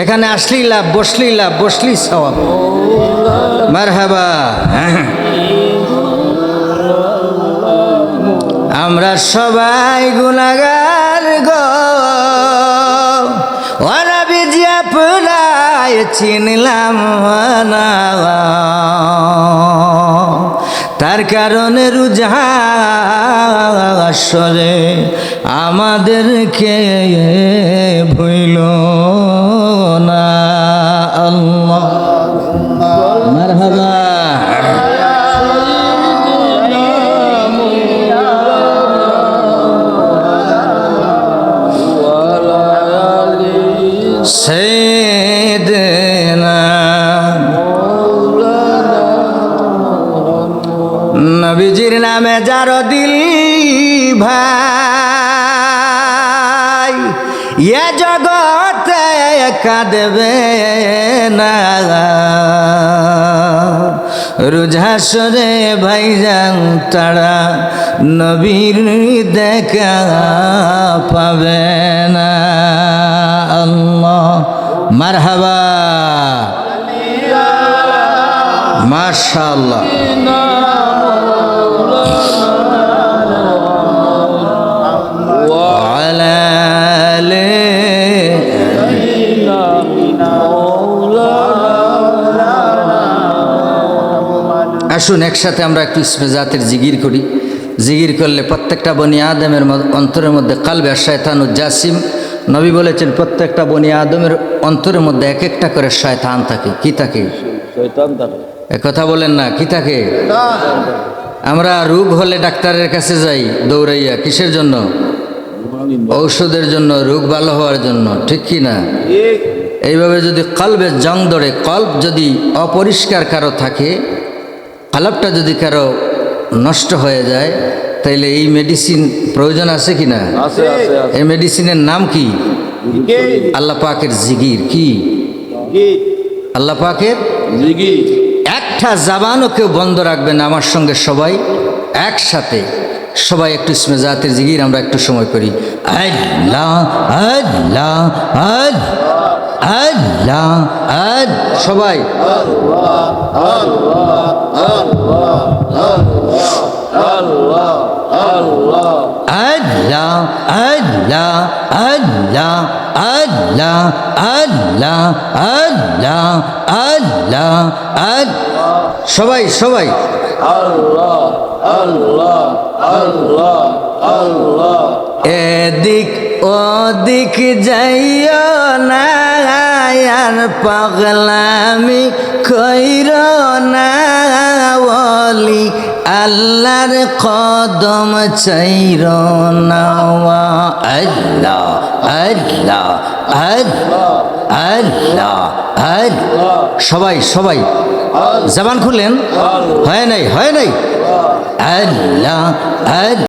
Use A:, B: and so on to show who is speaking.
A: এখানে আসলেই লাভ, বসলেই লাভ, বসলেই সওয়াব। মারহাবা। আমরা সবাই গুনাহগার গো, ও নবীজি আপনায় চিনলাম না, তার কারণে রুজাসরে আমাদেরকে ভুইল না। আল্লাহ মারহাবা। সাইয়েদনা নবীজির নামে যার দিল ভাই, এ জগতে কাঁদবে না, রুজাসরে ভাইজান তারা নবীর দেখা পাবে না। আল্লাহ মারহাবা। মাশাআল্লাহ। আসুন একসাথে আমরা একটু ইসমে জাতের জিকির করি। জিকির করলে প্রত্যেকটা বনি আদমের অন্তরের মধ্যে কালবে শয়তানুল জাসিম। নবী বলেছেন প্রত্যেকটা বনি আদমের অন্তরের মধ্যে এক একটা করে শয়তান থাকে। কি থাকে? শয়তান থাকে। কথা বলেন না, কি থাকে? আমরা রোগ হলে ডাক্তারের কাছে যাই দৌড়াইয়া, কিসের জন্য? ঔষধের জন্য, রোগ ভালো হওয়ার জন্য, ঠিক কি না? এইভাবে যদি কলবে জং ধরে, কল্ব যদি অপরিষ্কার কারো থাকে, কলবটা যদি কারো নষ্ট হয়ে যায়, তাইলে এই মেডিসিন প্রয়োজন আছে কি না? এই মেডিসিনের নাম কি? আল্লাহ পাকের জিকির। কি? আল্লাহ পাকের জিকির। একটা জাবানও কেউ বন্ধ রাখবে না। আমার সঙ্গে সবাই একসাথে, সবাই একটু ইসমে জাতের জিকির আমরা একটু সময় করি। আল্লাহ আল্লাহ আল্লাহ আল্লাহ, সবাই আল্লাহ আল্লাহ আল্লাহ আল্লাহ আল্লাহ আল্লাহ আল্লাহ আল্লাহ আল্লাহ আল্লাহ আল্লাহ আল্লাহ, সবাই সবাই আল্লাহ আল্লাহ আল্লাহ আল্লাহ। এদিক ওদিক যাইও না, আর পাগলামি কইরো না, ওলি আল্লাহর কদম চাইরো না। আল্লাহ আল্লাহ আল্লাহ আল্লাহ আল্লাহ, সবাই সবাই জবান খুলেন। হয় নাই, হয় নাই। আল্লাহ আল্লাহ।